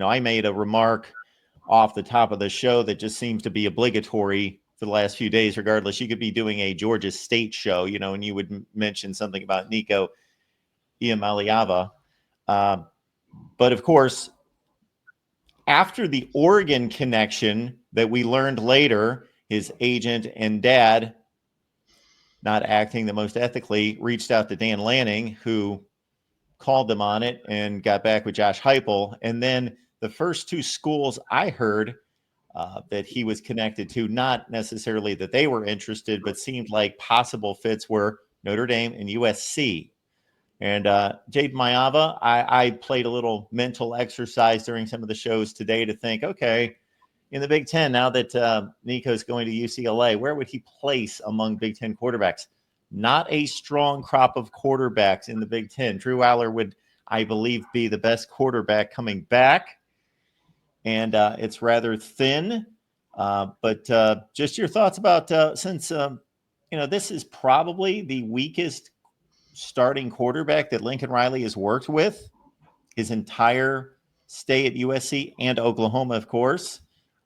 I made a remark off the top of the show that just seems to be obligatory for the last few days, regardless. You could be doing a Georgia State show, and you would mention something about Nico Iamaleava. But of course, after the Oregon connection that we learned later, his agent and dad, not acting the most ethically, reached out to Dan Lanning, who called them on it and got back with Josh Heupel. And then the first two schools I heard that he was connected to, not necessarily that they were interested, but seemed like possible fits, were Notre Dame and USC. And Jayden Maiava, I played a little mental exercise during some of the shows today to think, okay, in the Big Ten, now that Nico's going to UCLA, where would he place among Big Ten quarterbacks? Not a strong crop of quarterbacks in the Big Ten. Drew Aller would, I believe, be the best quarterback coming back. And it's rather thin. But just your thoughts about since, this is probably the weakest starting quarterback that Lincoln Riley has worked with his entire stay at USC and Oklahoma, of course.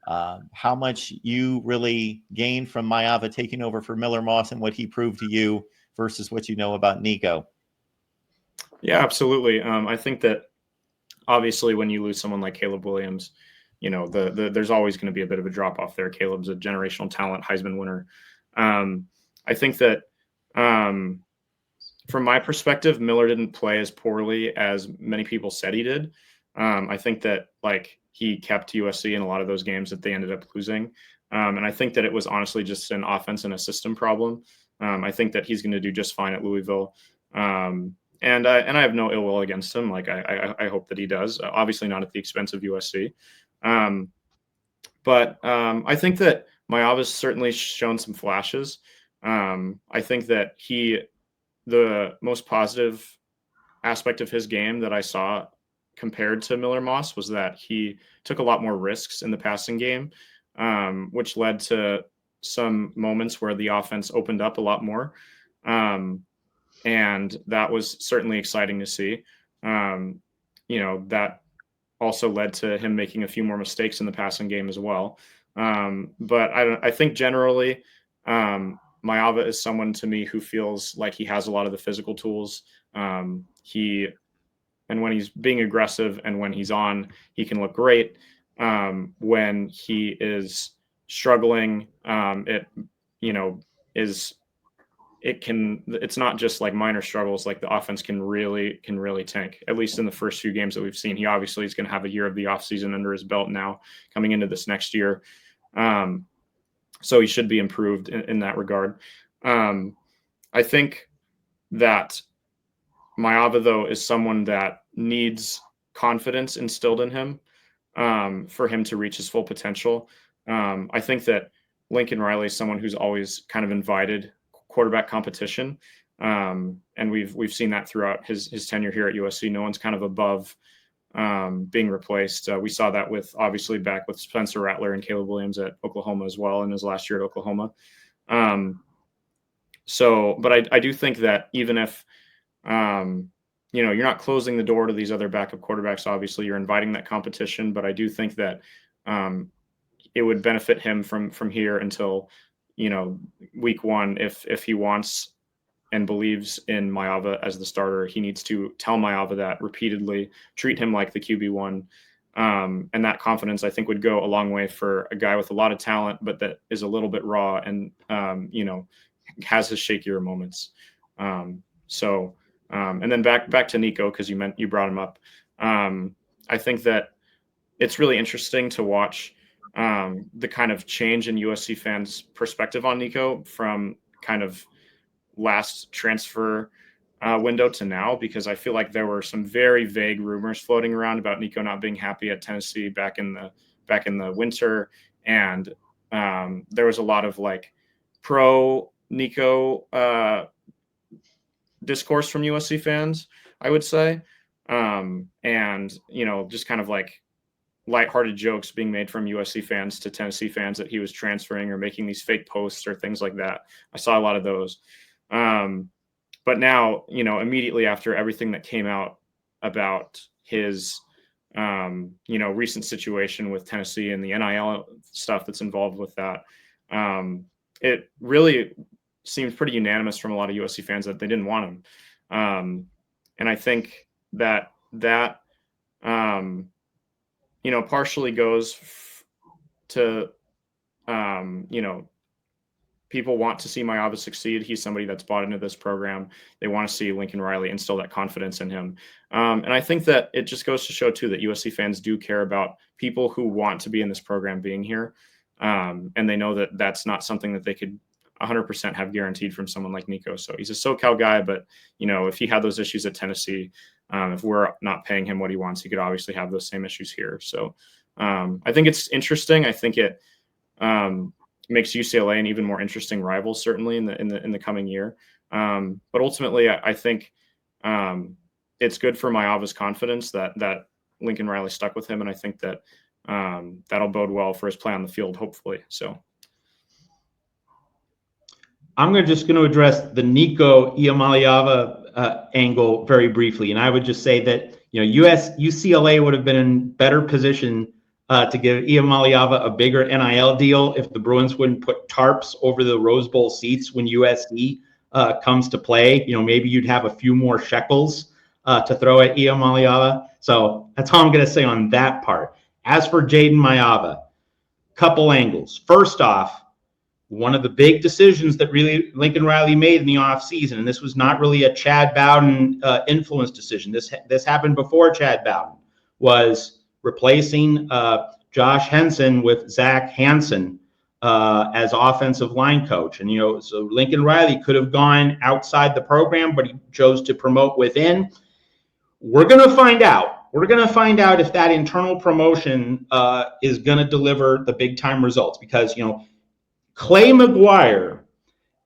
How much you really gained from Maiava taking over for Miller Moss and what he proved to you versus what you know about Nico. Yeah, absolutely. I think that obviously when you lose someone like Caleb Williams, there's always going to be a bit of a drop off there. Caleb's a generational talent, Heisman winner. I think that from my perspective, Miller didn't play as poorly as many people said he did. I think that he kept USC in a lot of those games that they ended up losing. And I think that it was honestly just an offense and a system problem. I think that he's going to do just fine at Louisville. And I have no ill will against him. I hope that he does, obviously not at the expense of USC. But I think that Maiava's certainly shown some flashes. I think that the most positive aspect of his game that I saw compared to Miller Moss was that he took a lot more risks in the passing game, which led to some moments where the offense opened up a lot more. And that was certainly exciting to see. That also led to him making a few more mistakes in the passing game as well. But I think generally, Maiava is someone to me who feels like he has a lot of the physical tools. And when he's being aggressive and when he's on, he can look great. When he is struggling, it's not just like minor struggles. Like the offense can really tank, at least in the first few games that we've seen. He obviously is going to have a year of the offseason under his belt now coming into this next year. So he should be improved in that regard. I think that Maiava, though, is someone that needs confidence instilled in him for him to reach his full potential. I think that Lincoln Riley is someone who's always kind of invited quarterback competition. And we've seen that throughout his tenure here at USC. No one's kind of above being replaced. We saw that obviously back with Spencer Rattler and Caleb Williams at Oklahoma as well in his last year at Oklahoma. But I do think that even if, you're not closing the door to these other backup quarterbacks, obviously you're inviting that competition, but I do think that it would benefit him from here until, week one. If he wants and believes in Maiava as the starter, he needs to tell Maiava that repeatedly, treat him like the QB1. And that confidence, I think, would go a long way for a guy with a lot of talent, but that is a little bit raw and, has his shakier moments. And then back to Nico, because you brought him up. I think that it's really interesting to watch the kind of change in USC fans' perspective on Nico from kind of last transfer window to now, because I feel like there were some very vague rumors floating around about Nico not being happy at Tennessee back in the winter, and there was a lot of pro Nico discourse from USC fans, I would say, and just kind of lighthearted jokes being made from USC fans to Tennessee fans that he was transferring or making these fake posts or things like that. I saw a lot of those. But now, immediately after everything that came out about his recent situation with Tennessee and the NIL stuff that's involved with that. It really seems pretty unanimous from a lot of USC fans that they didn't want him. And I think that partially goes to, people want to see Maiava succeed. He's somebody that's bought into this program. They want to see Lincoln Riley instill that confidence in him. And I think that it just goes to show, too, that USC fans do care about people who want to be in this program being here. And they know that that's not something that they could 100% have guaranteed from someone like Nico. So he's a SoCal guy, but, if he had those issues at Tennessee, if we're not paying him what he wants, he could obviously have those same issues here. So I think it's interesting. I think it makes UCLA an even more interesting rival, certainly in the coming year. But ultimately, I think it's good for Maiava's confidence that Lincoln Riley stuck with him, and I think that that'll bode well for his play on the field, hopefully. So I'm just going to address the Nico Maiava angle very briefly, and I would just say that UCLA would have been in better position to give Maiava a bigger NIL deal if the Bruins wouldn't put tarps over the Rose Bowl seats when USC comes to play. Maybe you'd have a few more shekels to throw at Maiava. So that's all I'm going to say on that part. As for Jayden Maiava, couple angles. First off, one of the big decisions that really Lincoln Riley made in the offseason, and this was not really a Chad Bowden influence decision. This happened before Chad Bowden, was replacing Josh Henson with Zach Hansen as offensive line coach. And, so Lincoln Riley could have gone outside the program, but he chose to promote within. We're going to find out. We're going to find out if that internal promotion is going to deliver the big time results, because, Clay McGuire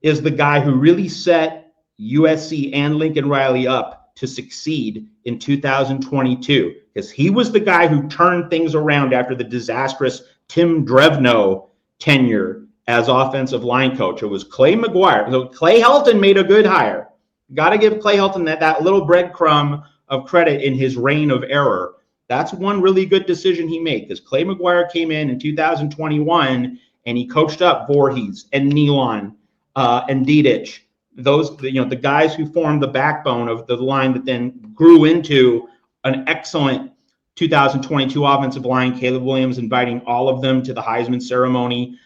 is the guy who really set USC and Lincoln Riley up to succeed in 2022, because he was the guy who turned things around after the disastrous Tim Drevno tenure as offensive line coach. It was Clay McGuire. So Clay Helton made a good hire. Got to give Clay Helton that little breadcrumb of credit in his reign of error. That's one really good decision he made, because Clay McGuire came in 2021 and he coached up Voorhees and Nealon and Dedich. Those, the guys who formed the backbone of the line that then grew into an excellent 2022 offensive line. Caleb Williams inviting all of them to the Heisman ceremony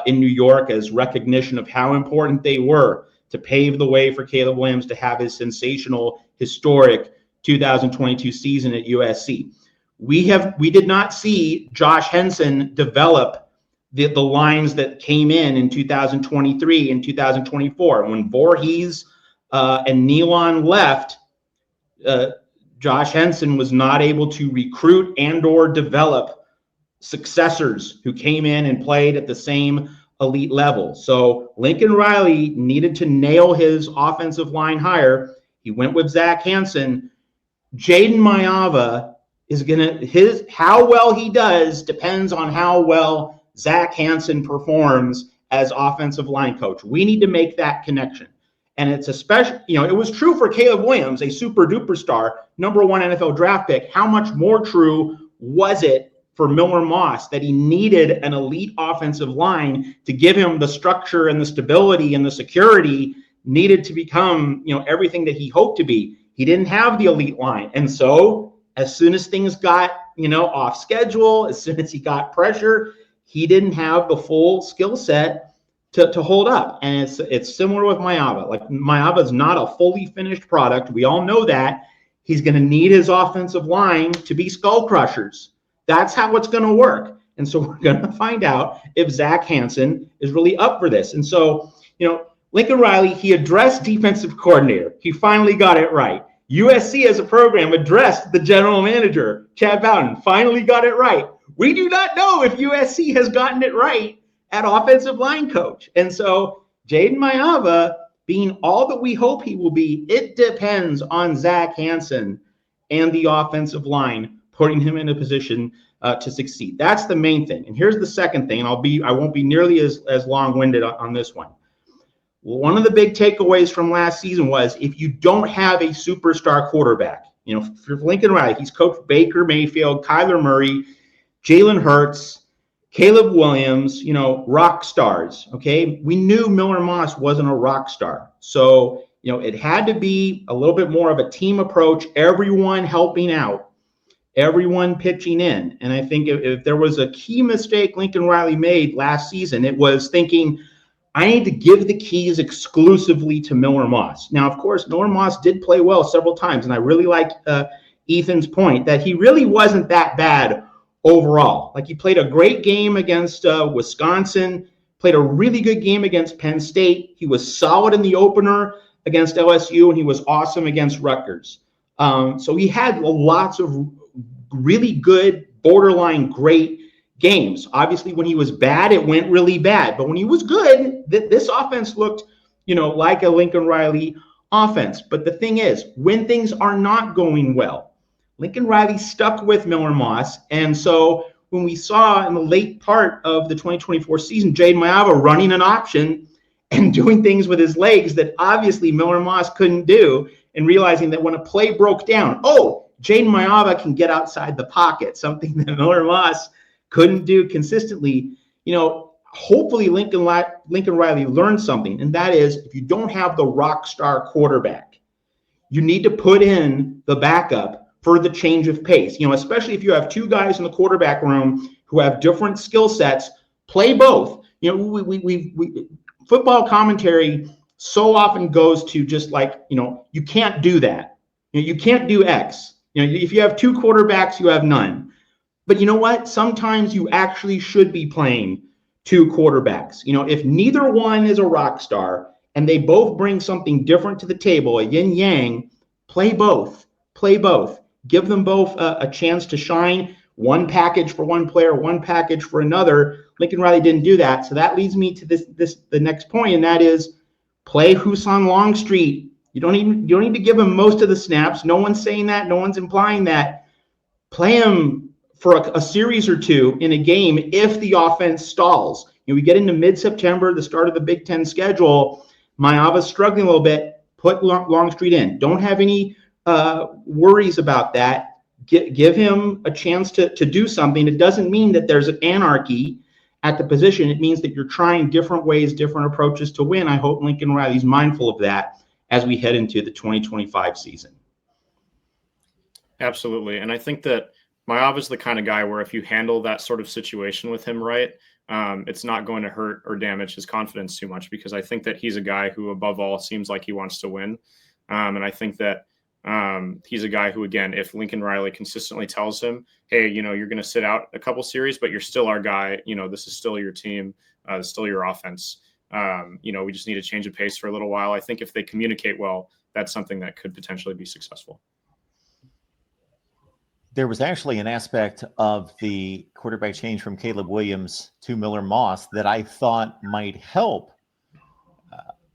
in New York as recognition of how important they were to pave the way for Caleb Williams to have his sensational, historic 2022 season at USC. We did not see Josh Henson develop the lines that came in 2023 and 2024. When Voorhees and Nealon left, Josh Henson was not able to recruit and or develop successors who came in and played at the same elite level. So Lincoln Riley needed to nail his offensive line hire. He went with Zach Hansen. Jayden Maiava is how well he does depends on how well Zach Hansen performs as offensive line coach. We need to make that connection. And it's especially, it was true for Caleb Williams, a super duper star, number 1 NFL draft pick. How much more true was it for Miller Moss that he needed an elite offensive line to give him the structure and the stability and the security needed to become, everything that he hoped to be? He didn't have the elite line. And so as soon as things got, off schedule, as soon as he got pressure, he didn't have the full skill set to hold up. And it's similar with Maiava. Like, Maiava is not a fully finished product. We all know that. He's going to need his offensive line to be skull crushers. That's how it's going to work. And so we're going to find out if Zach Hansen is really up for this. And so, Lincoln Riley, he addressed defensive coordinator. He finally got it right. USC as a program addressed the general manager, Chad Bowden, finally got it right. We do not know if USC has gotten it right at offensive line coach. And so Jayden Maiava, being all that we hope he will be, it depends on Zach Hansen and the offensive line putting him in a position to succeed. That's the main thing. And here's the second thing, and I won't be nearly as long-winded on this one. One of the big takeaways from last season was, if you don't have a superstar quarterback, For Lincoln Riley, he's coached Baker Mayfield, Kyler Murray, Jalen Hurts, Caleb Williams, rock stars. Okay. We knew Miller Moss wasn't a rock star. So, it had to be a little bit more of a team approach, everyone helping out, everyone pitching in. And I think if there was a key mistake Lincoln Riley made last season, it was thinking, I need to give the keys exclusively to Miller Moss. Now, of course, Miller Moss did play well several times. And I really like Ethan's point that he really wasn't that bad overall. Like, he played a great game against Wisconsin, played a really good game against Penn State. He was solid in the opener against LSU, and he was awesome against Rutgers. So he had lots of really good, borderline great games. Obviously, when he was bad, it went really bad. But when he was good, this offense looked, like a Lincoln Riley offense. But the thing is, when things are not going well, Lincoln Riley stuck with Miller Moss. And so when we saw in the late part of the 2024 season, Jayden Maiava running an option and doing things with his legs that obviously Miller Moss couldn't do, and realizing that when a play broke down, Jayden Maiava can get outside the pocket, something that Miller Moss couldn't do consistently. Hopefully Lincoln Riley learned something, and that is, if you don't have the rock star quarterback, you need to put in the backup for the change of pace. Especially if you have two guys in the quarterback room who have different skill sets, play both. Football commentary so often goes to just like, you can't do that. You can't do X. If you have two quarterbacks, you have none. But you know what? Sometimes you actually should be playing two quarterbacks. If neither one is a rock star and they both bring something different to the table, a yin yang, play both. Play both. Give them both a chance to shine. One package for one player, one package for another. Lincoln Riley didn't do that. So that leads me to the next point, and that is play Husan Longstreet. You don't need to give him most of the snaps. No one's saying that. No one's implying that. Play him for a series or two in a game if the offense stalls. We get into mid-September, the start of the Big Ten schedule. Maiava's struggling a little bit. Put Longstreet in. Don't have any worries about that. Give him a chance to do something. It doesn't mean that there's an anarchy at the position. It means that you're trying different ways, different approaches to win. I hope Lincoln Riley's mindful of that as we head into the 2025 season. Absolutely. And I think that Maiava's the kind of guy where if you handle that sort of situation with him right, it's not going to hurt or damage his confidence too much, because I think that he's a guy who, above all, seems like he wants to win. And I think that he's a guy who, again, if Lincoln Riley consistently tells him, hey, you're going to sit out a couple series, but you're still our guy. This is still your team, still your offense. We just need to change the pace for a little while. I think if they communicate well, that's something that could potentially be successful. There was actually an aspect of the quarterback change from Caleb Williams to Miller Moss that I thought might help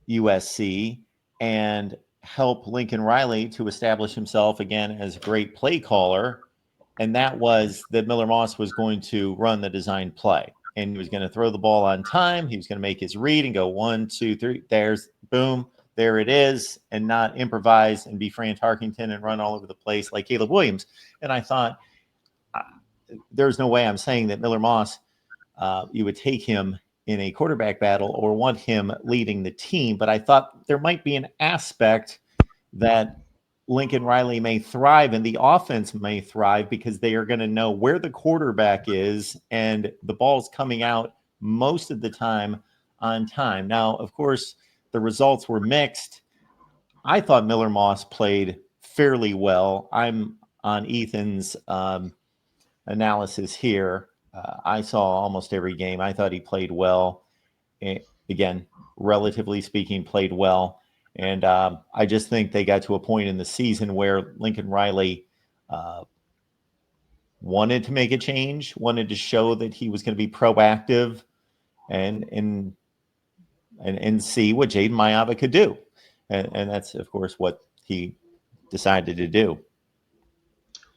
USC and help Lincoln Riley to establish himself again as a great play caller. And that was that Miller Moss was going to run the designed play, and he was going to throw the ball on time. He was going to make his read and go 1, 2, 3, there's boom, there it is, and not improvise and be Fran Tarkington and run all over the place like Caleb Williams. And I thought, there's no way I'm saying that Miller Moss, you would take him in a quarterback battle or want him leading the team. But I thought there might be an aspect that Lincoln Riley may thrive and the offense may thrive because they are going to know where the quarterback is and the ball's coming out most of the time on time. Now, of course, the results were mixed. I thought Miller Moss played fairly well. I'm on Ethan's analysis here. I saw almost every game. I thought he played well. Again, relatively speaking, played well. And I just think they got to a point in the season where Lincoln Riley wanted to make a change, wanted to show that he was going to be proactive and see what Jayden Maiava could do. And that's, of course, what he decided to do.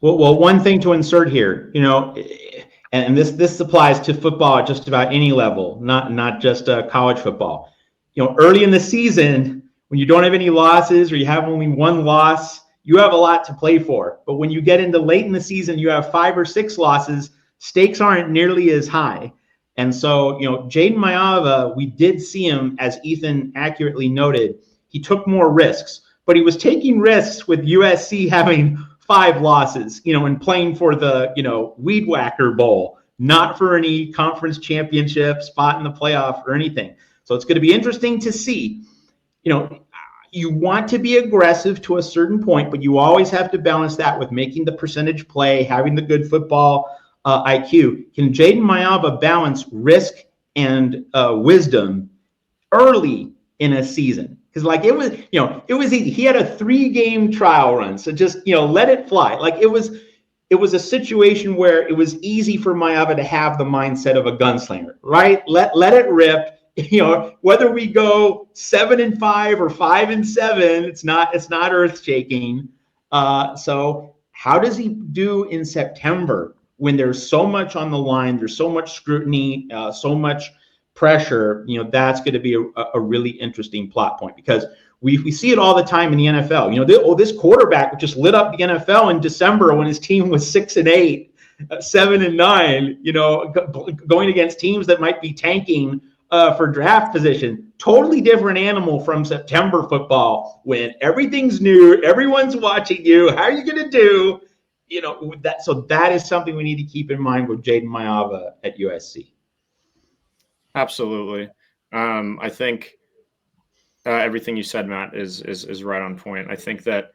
Well, one thing to insert here, and this applies to football at just about any level, not just college football. Early in the season, when you don't have any losses or you have only one loss, you have a lot to play for. But when you get into late in the season, you have 5 or 6 losses, stakes aren't nearly as high. And so, Jayden Maiava, we did see him, as Ethan accurately noted, he took more risks, but he was taking risks with USC having 5 losses, and playing for the, Weed Whacker Bowl, not for any conference championship spot in the playoff or anything. So it's going to be interesting to see. You want to be aggressive to a certain point, but you always have to balance that with making the percentage play, having the good football IQ. Can Jayden Maiava balance risk and wisdom early in a season? Because it was easy. He had a 3-game trial run, so just let it fly. It was a situation where it was easy for Maiava to have the mindset of a gunslinger, right? Let it rip. Whether we go 7-5 or 5-7, it's not earth shaking. So how does he do in September when there's so much on the line, there's so much scrutiny, so much pressure? That's going to be a really interesting plot point, because we see it all the time in the NFL. This quarterback just lit up the NFL in December when his team was 6-8, 7-9. Going against teams that might be tanking for draft position. Totally different animal from September football, when everything's new, everyone's watching you. How are you going to do? So that is something we need to keep in mind with Jayden Maiava at USC. Absolutely. I think everything you said, Matt, is right on point. I think that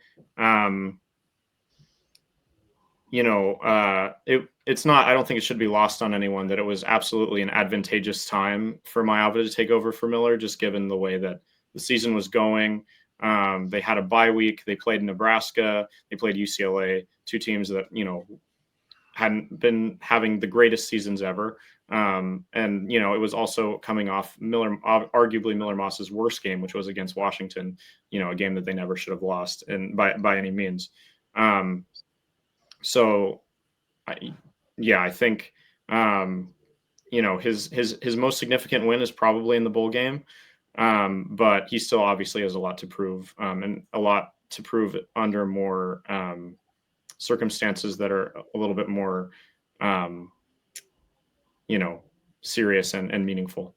it's not, I don't think it should be lost on anyone that it was absolutely an advantageous time for Maiava to take over for Miller, just given the way that the season was going. They had a bye week. They played Nebraska. They played UCLA, 2 teams that, hadn't been having the greatest seasons ever. And, it was also coming off arguably Miller Moss's worst game, which was against Washington, a game that they never should have lost, and by any means. So I think, his most significant win is probably in the bowl game. But he still obviously has a lot to prove, and a lot to prove under more circumstances that are a little bit more, serious and meaningful.